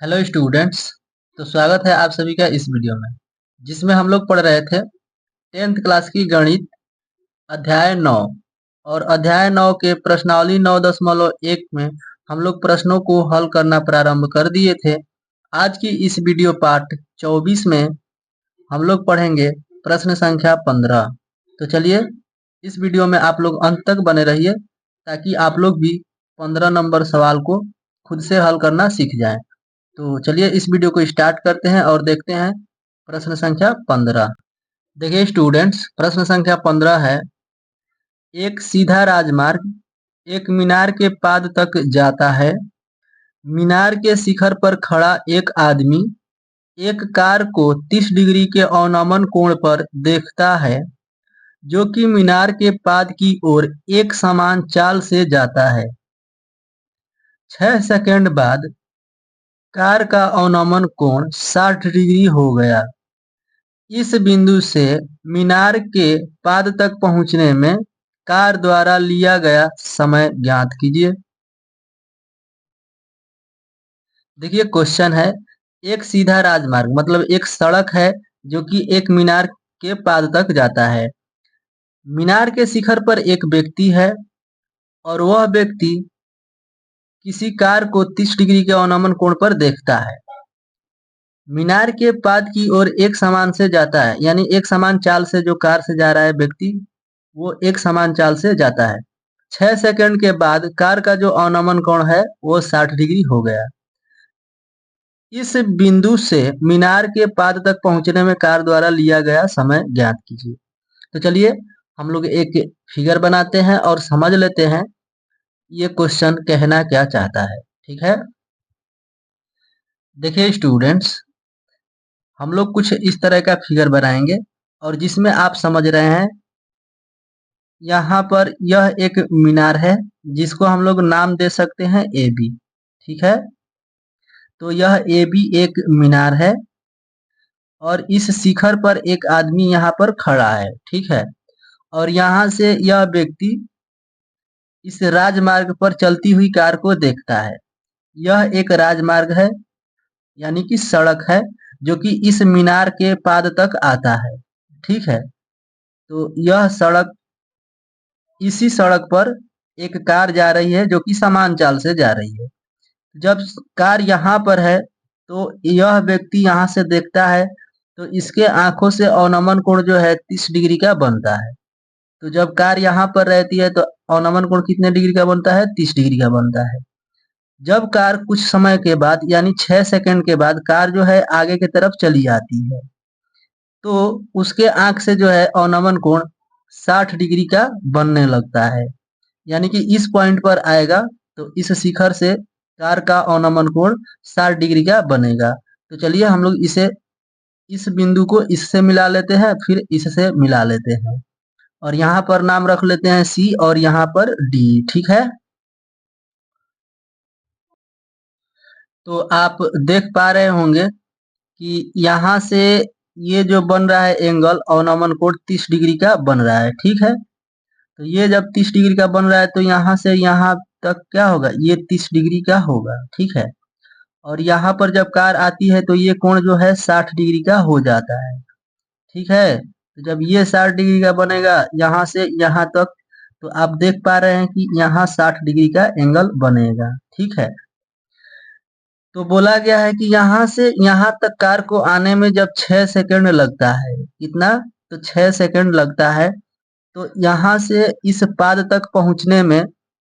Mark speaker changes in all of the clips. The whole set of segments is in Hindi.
Speaker 1: Hello students. तो स्वागत है आप सभी का इस वीडियो में, जिसमें हम लोग पढ़ रहे थे 10th क्लास की गणित अध्याय 9। और अध्याय 9 के प्रश्नावली 9.1 में हम लोग प्रश्नों को हल करना प्रारंभ कर दिए थे। आज की इस वीडियो पार्ट 24 में हम लोग पढ़ेंगे प्रश्न संख्या 15। तो चलिए इस वीडियो में आप लोग अंत तक बने रहिए, ताकि आप लोग भी 15 नंबर सवाल को खुद से हल करना सीख जाएं। तो चलिए इस वीडियो को स्टार्ट करते हैं और देखते हैं प्रश्न संख्या 15। देखिए स्टूडेंट्स, प्रश्न संख्या 15 है, एक सीधा राजमार्ग एक मीनार के पाद तक जाता है। मीनार के शिखर पर खड़ा एक आदमी एक कार को 30 डिग्री के अवनमन कोण पर देखता है, जो कि मीनार के पाद की ओर एक समान चाल से जाता है। 6 सेकंड बाद कार का अवनमन कोण 60 डिग्री हो गया। इस बिंदु से मीनार के पाद तक पहुंचने में कार द्वारा लिया गया समय ज्ञात कीजिए। देखिए क्वेश्चन है, एक सीधा राजमार्ग मतलब एक सड़क है जो कि एक मीनार के पाद तक जाता है। मीनार के शिखर पर एक व्यक्ति है और वह व्यक्ति किसी कार को 30 डिग्री के अवनमन कोण पर देखता है। मीनार के पाद की ओर एक समान से जाता है, यानी एक समान चाल से जो कार से जा रहा है व्यक्ति, वो एक समान चाल से जाता है। 6 सेकंड के बाद कार का जो अवनमन कोण है वो 60 डिग्री हो गया। इस बिंदु से मीनार के पाद तक पहुंचने में कार द्वारा लिया गया समय ज्ञात कीजिए। तो चलिए हम लोग एक फिगर बनाते हैं और समझ लेते हैं ये क्वेश्चन कहना क्या चाहता है। ठीक है, देखिए स्टूडेंट्स, हम लोग कुछ इस तरह का फिगर बनाएंगे और जिसमें आप समझ रहे हैं यहाँ पर यह एक मीनार है जिसको हम लोग नाम दे सकते हैं ए बी। ठीक है, तो यह ए बी एक मीनार है और इस शिखर पर एक आदमी यहाँ पर खड़ा है। ठीक है, और यहाँ से यह व्यक्ति इस राजमार्ग पर चलती हुई कार को देखता है। यह एक राजमार्ग है, यानी कि सड़क है जो कि इस मीनार के पाद तक आता है। ठीक है, तो यह सड़क, इसी सड़क पर एक कार जा रही है जो कि समान चाल से जा रही है। जब कार यहाँ पर है तो यह व्यक्ति यहाँ से देखता है, तो इसके आंखों से अवनमन कोण जो है 30 डिग्री का बनता है। तो जब कार यहाँ पर रहती है तो अवनमन कोण कितने डिग्री का बनता है? 30 डिग्री का बनता है। जब कार कुछ समय के बाद यानी 6 सेकंड के बाद कार जो है आगे की तरफ चली आती है, तो उसके आंख से जो है अवनमन कोण 60 डिग्री का बनने लगता है। यानी कि इस पॉइंट पर आएगा तो इस शिखर से कार का अवनमन कोण 60 डिग्री का बनेगा। तो चलिए हम लोग इसे, इस बिंदु को इससे मिला लेते हैं, फिर इससे मिला लेते हैं और यहाँ पर नाम रख लेते हैं सी और यहाँ पर डी। ठीक है, तो आप देख पा रहे होंगे कि यहाँ से ये जो बन रहा है एंगल अवनमन कोण 30 डिग्री का बन रहा है। ठीक है, तो ये जब 30 डिग्री का बन रहा है तो यहाँ से यहाँ तक क्या होगा? ये 30 डिग्री का होगा। ठीक है, और यहाँ पर जब कार आती है तो ये कोण जो है 60 डिग्री का हो जाता है। ठीक है, तो जब ये 60 डिग्री का बनेगा यहाँ से यहाँ तक, तो आप देख पा रहे हैं कि यहाँ 60 डिग्री का एंगल बनेगा। ठीक है, तो बोला गया है कि यहाँ से यहाँ तक कार को आने में जब 6 सेकंड लगता है, कितना? तो 6 सेकंड लगता है। तो यहाँ से इस पाद तक पहुंचने में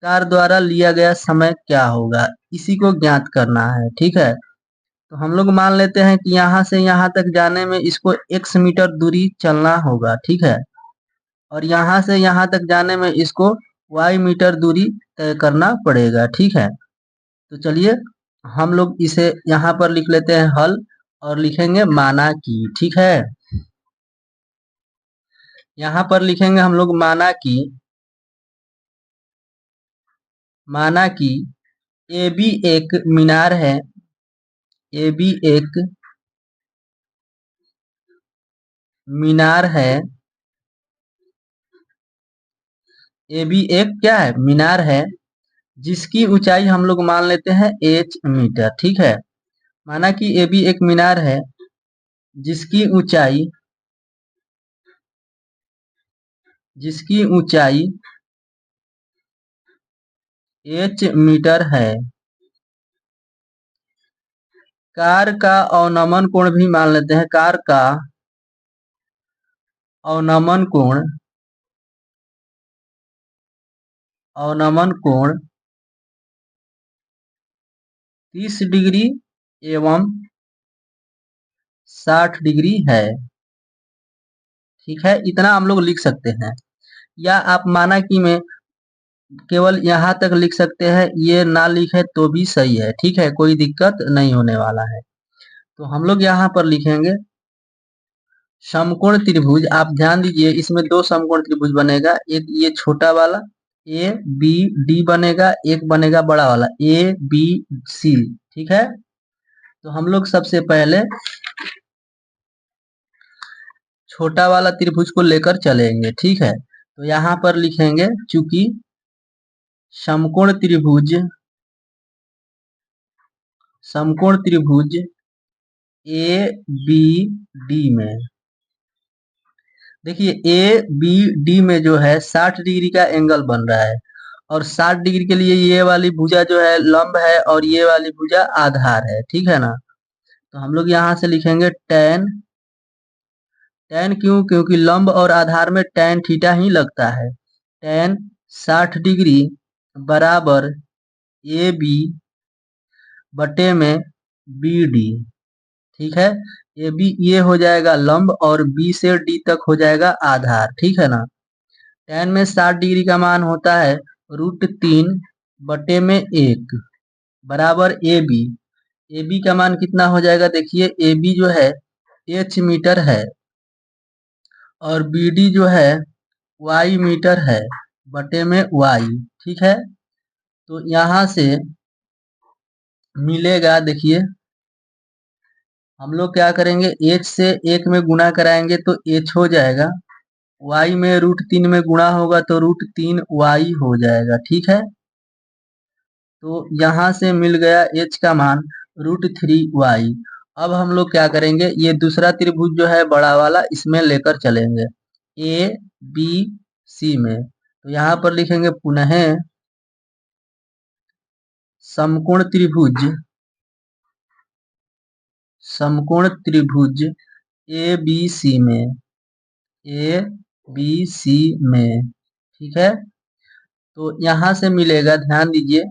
Speaker 1: कार द्वारा लिया गया समय क्या होगा, इसी को ज्ञात करना है। ठीक है, तो हम लोग मान लेते हैं कि यहाँ से यहाँ तक जाने में इसको x मीटर दूरी चलना होगा। ठीक है, और यहाँ से यहाँ तक जाने में इसको y मीटर दूरी तय करना पड़ेगा। ठीक है, तो चलिए हम लोग इसे यहाँ पर लिख लेते हैं हल और लिखेंगे माना कि। ठीक है, यहाँ पर लिखेंगे हम लोग माना कि ए बी एक मीनार है। ए बी एक मीनार है। ए बी एक क्या है? मीनार है, जिसकी ऊंचाई हम लोग मान लेते हैं h मीटर। ठीक है, माना कि ए बी एक मीनार है जिसकी ऊंचाई h मीटर है। कार का अवनमन कोण भी मान लेते हैं। कार का अवनमन कोण 30 डिग्री एवं 60 डिग्री है। ठीक है, इतना हम लोग लिख सकते हैं। या आप माना कि मैं केवल यहाँ तक लिख सकते हैं, ये ना लिखे तो भी सही है। ठीक है, कोई दिक्कत नहीं होने वाला है। तो हम लोग यहाँ पर लिखेंगे समकोण त्रिभुज। आप ध्यान दीजिए, इसमें दो समकोण त्रिभुज बनेगा। एक ये छोटा वाला ए बी डी बनेगा, एक बनेगा बड़ा वाला ए बी सी। ठीक है, तो हम लोग सबसे पहले छोटा वाला त्रिभुज को लेकर चलेंगे। ठीक है, तो यहाँ पर लिखेंगे चूंकि समकोण त्रिभुज ए बी डी में, देखिए ए बी डी में जो है 60 डिग्री का एंगल बन रहा है, और 60 डिग्री के लिए ये वाली भुजा जो है लंब है और ये वाली भुजा आधार है। ठीक है ना, तो हम लोग यहाँ से लिखेंगे टेन। टेन क्यों? क्योंकि लंब और आधार में टेन थीटा ही लगता है। टेन 60 डिग्री बराबर ए बी बटे में बी डी। ठीक है, ए बी ये हो जाएगा लंब और बी से डी तक हो जाएगा आधार। ठीक है ना, टेन में 60 डिग्री का मान होता है √3 बटे में 1 बराबर ए बी। ए बी का मान कितना हो जाएगा? देखिए ए बी जो है h मीटर है और बी डी जो है y मीटर है बटे में y। ठीक है, तो यहाँ से मिलेगा, देखिए हम लोग क्या करेंगे, h से 1 में गुणा कराएंगे तो h हो जाएगा, y में √3 में गुणा होगा तो √3y हो जाएगा। ठीक है, तो यहाँ से मिल गया h का मान √3y। अब हम लोग क्या करेंगे, ये दूसरा त्रिभुज जो है बड़ा वाला, इसमें लेकर चलेंगे ए बी सी में। तो यहाँ पर लिखेंगे पुनः समकोण त्रिभुज ए बी सी में। ठीक है, तो यहाँ से मिलेगा, ध्यान दीजिए,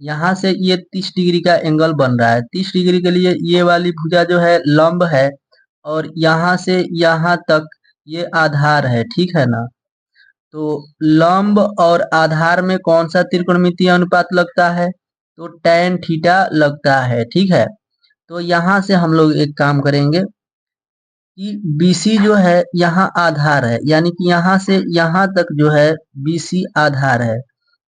Speaker 1: यहाँ से ये 30 डिग्री का एंगल बन रहा है। 30 डिग्री के लिए ये वाली भुजा जो है लंब है और यहाँ से यहाँ तक ये आधार है। ठीक है ना, तो लंब और आधार में कौन सा त्रिकोणमितीय अनुपात लगता है? तो tan थीटा लगता है। ठीक है, तो यहाँ से हम लोग एक काम करेंगे कि BC जो है यहाँ आधार है, यानी कि यहाँ से यहाँ तक जो है BC आधार है।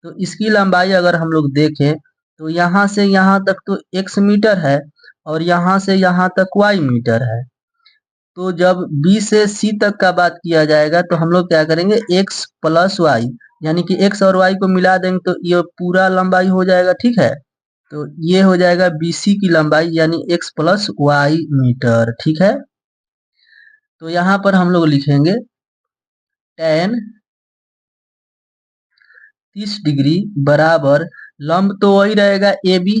Speaker 1: तो इसकी लंबाई अगर हम लोग देखें तो यहाँ से यहाँ तक तो x मीटर है और यहाँ से यहाँ तक y मीटर है। तो जब B से C तक का बात किया जाएगा तो हम लोग क्या करेंगे, x प्लस वाई, यानी कि x और y को मिला देंगे तो ये पूरा लंबाई हो जाएगा। ठीक है, तो ये हो जाएगा BC की लंबाई, यानी x प्लस वाई मीटर। ठीक है, तो यहाँ पर हम लोग लिखेंगे tan 30 डिग्री बराबर लंब तो वही रहेगा ए बी,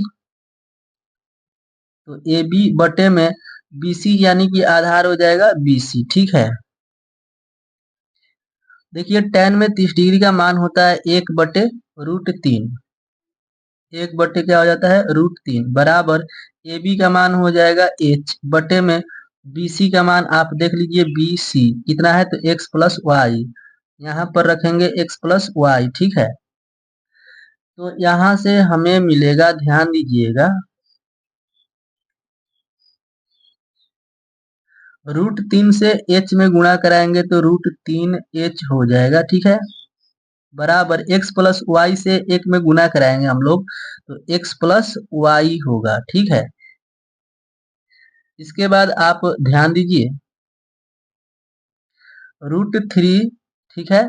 Speaker 1: तो ए बी बटे में BC, यानी कि आधार हो जाएगा BC। ठीक है, देखिए tan में 30 डिग्री का मान होता है 1/√3। 1 बटे क्या हो जाता है? √3 बराबर ए बी का मान हो जाएगा h बटे में BC का मान आप देख लीजिए, BC कितना है? तो x प्लस वाई, यहाँ पर रखेंगे x प्लस वाई। ठीक है, तो यहाँ से हमें मिलेगा, ध्यान दीजिएगा, √3 से h में गुणा कराएंगे तो √3h हो जाएगा। ठीक है, बराबर x प्लस वाई से 1 में गुणा कराएंगे हम लोग तो x प्लस वाई होगा। ठीक है, इसके बाद आप ध्यान दीजिए √3। ठीक है,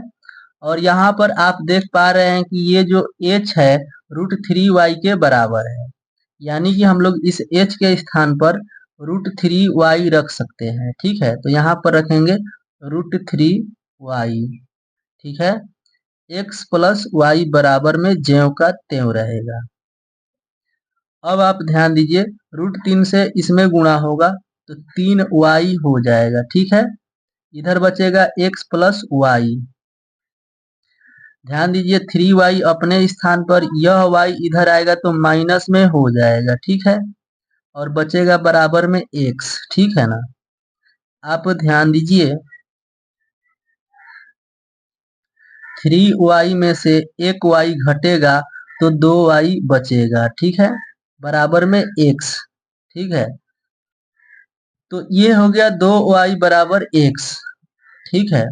Speaker 1: और यहाँ पर आप देख पा रहे हैं कि ये जो h है √3y के बराबर है। यानी कि हम लोग इस h के स्थान पर √3y रख सकते हैं। ठीक है, तो यहाँ पर रखेंगे √3y। ठीक है, x प्लस y बराबर में ज्यों का त्यों रहेगा। अब आप ध्यान दीजिए, √3 से इसमें गुणा होगा तो 3y हो जाएगा। ठीक है, इधर बचेगा x प्लस y। ध्यान दीजिए 3y अपने स्थान पर, यह y इधर आएगा तो माइनस में हो जाएगा। ठीक है, और बचेगा बराबर में x। ठीक है ना, आप ध्यान दीजिए 3y में से एक y घटेगा तो 2y बचेगा। ठीक है, बराबर में x। ठीक है, तो ये हो गया 2y बराबर x। ठीक है,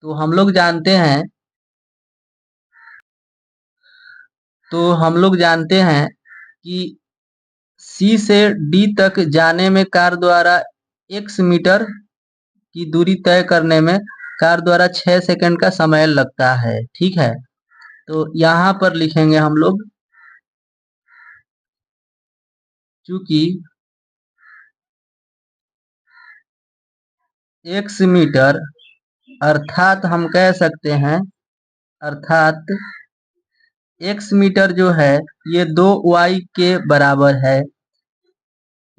Speaker 1: तो हम लोग जानते हैं कि C से D तक जाने में कार द्वारा x मीटर की दूरी तय करने में कार द्वारा 6 सेकंड का समय लगता है। ठीक है, तो यहाँ पर लिखेंगे हम लोग, चूंकि x मीटर अर्थात हम कह सकते हैं, अर्थात x मीटर जो है ये 2y के बराबर है।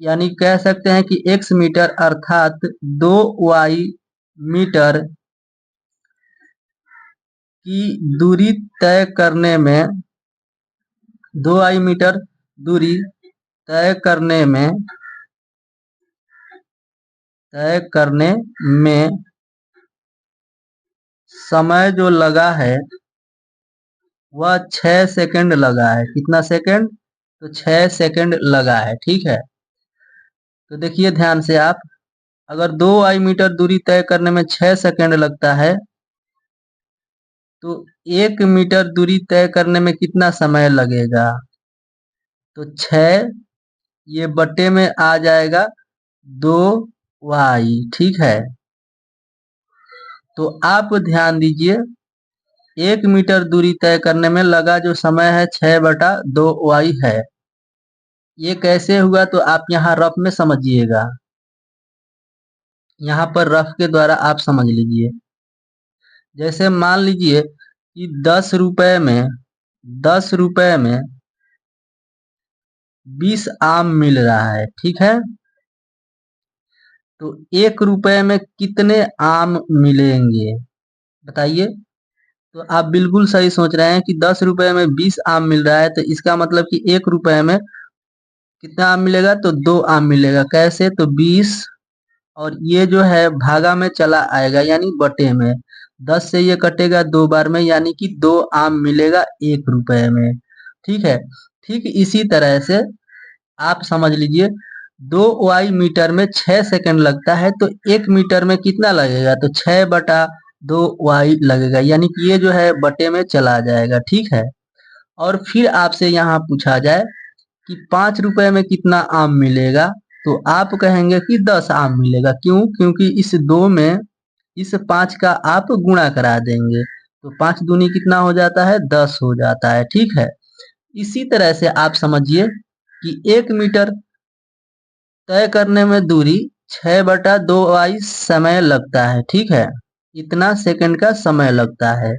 Speaker 1: यानी कह सकते हैं कि x मीटर अर्थात 2y मीटर की दूरी तय करने में, 2y मीटर दूरी तय करने में समय जो लगा है वह 6 सेकंड लगा है। कितना सेकंड? तो 6 सेकंड लगा है। ठीक है, तो देखिए ध्यान से आप, अगर 2y मीटर दूरी तय करने में 6 सेकंड लगता है तो 1 मीटर दूरी तय करने में कितना समय लगेगा? तो 6 ये बटे में आ जाएगा 2y। ठीक है, तो आप ध्यान दीजिए 1 मीटर दूरी तय करने में लगा जो समय है 6/2y है। ये कैसे हुआ तो आप यहाँ रफ में समझिएगा, यहाँ पर रफ के द्वारा आप समझ लीजिए। जैसे मान लीजिए कि 10 रुपए में 20 आम मिल रहा है। ठीक है, तो 1 रुपए में कितने आम मिलेंगे बताइए? तो आप बिल्कुल सही सोच रहे हैं कि 10 रुपए में 20 आम मिल रहा है, तो इसका मतलब कि 1 रुपए में कितना आम मिलेगा? तो 2 आम मिलेगा। कैसे? तो 20 और ये जो है भागा में चला आएगा यानी बटे में, 10 से ये कटेगा 2 बार में यानी कि 2 आम मिलेगा 1 रुपए में। ठीक है, ठीक इसी तरह से आप समझ लीजिए 2y मीटर में 6 सेकंड लगता है तो 1 मीटर में कितना लगेगा? तो 6/2y लगेगा, यानी कि ये जो है बटे में चला जाएगा। ठीक है, और फिर आपसे यहाँ पूछा जाए कि 5 रुपए में कितना आम मिलेगा, तो आप कहेंगे कि 10 आम मिलेगा। क्यों? क्योंकि इस 2 में इस 5 का आप गुणा करा देंगे तो 5 दूनी कितना हो जाता है? 10 हो जाता है। ठीक है, इसी तरह से आप समझिए कि 1 मीटर तय करने में दूरी 6/2y समय लगता है। ठीक है, इतना सेकंड का समय लगता है।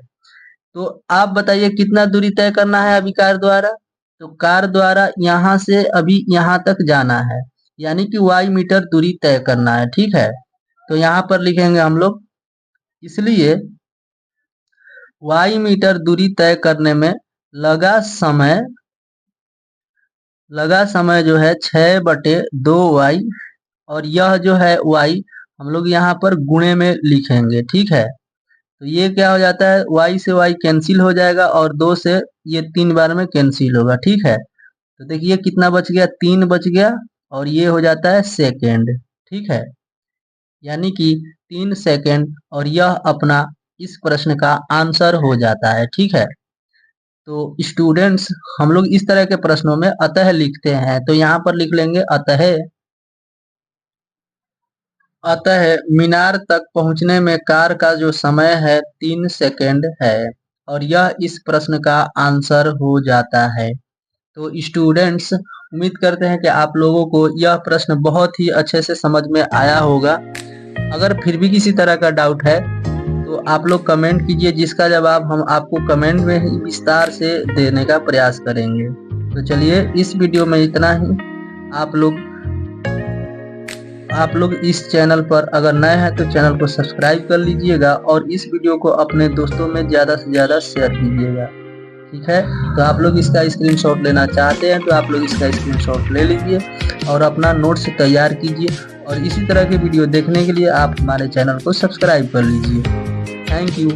Speaker 1: तो आप बताइए कितना दूरी तय करना है अभी कार द्वारा? तो कार द्वारा यहाँ से अभी यहाँ तक जाना है, यानी कि y मीटर दूरी तय करना है। ठीक है, तो यहाँ पर लिखेंगे हम लोग, इसलिए y मीटर दूरी तय करने में लगा समय जो है 6/2y, और यह जो है y हम लोग यहाँ पर गुणे में लिखेंगे। ठीक है, तो ये क्या हो जाता है? y से y कैंसिल हो जाएगा और 2 से ये 3 बार में कैंसिल होगा। ठीक है, तो देखिए कितना बच गया? 3 बच गया और ये हो जाता है सेकंड। ठीक है, यानी कि 3 सेकंड, और यह अपना इस प्रश्न का आंसर हो जाता है। ठीक है, तो स्टूडेंट्स हम लोग इस तरह के प्रश्नों में अतः लिखते हैं, तो यहाँ पर लिख लेंगे अतः मीनार तक पहुंचने में कार का जो समय है 3 सेकंड है, और यह इस प्रश्न का आंसर हो जाता है। तो स्टूडेंट्स उम्मीद करते हैं कि आप लोगों को यह प्रश्न बहुत ही अच्छे से समझ में आया होगा। अगर फिर भी किसी तरह का डाउट है तो आप लोग कमेंट कीजिए, जिसका जवाब हम आपको कमेंट में ही विस्तार से देने का प्रयास करेंगे। तो चलिए, इस वीडियो में इतना ही। आप लोग इस चैनल पर अगर नए हैं तो चैनल को सब्सक्राइब कर लीजिएगा और इस वीडियो को अपने दोस्तों में ज़्यादा से ज़्यादा शेयर कीजिएगा। ठीक है, तो आप लोग इसका स्क्रीनशॉट लेना चाहते हैं तो आप लोग इसका स्क्रीनशॉट ले लीजिए और अपना नोट्स तैयार कीजिए। और इसी तरह के वीडियो देखने के लिए आप हमारे चैनल को सब्सक्राइब कर लीजिए। Thank you.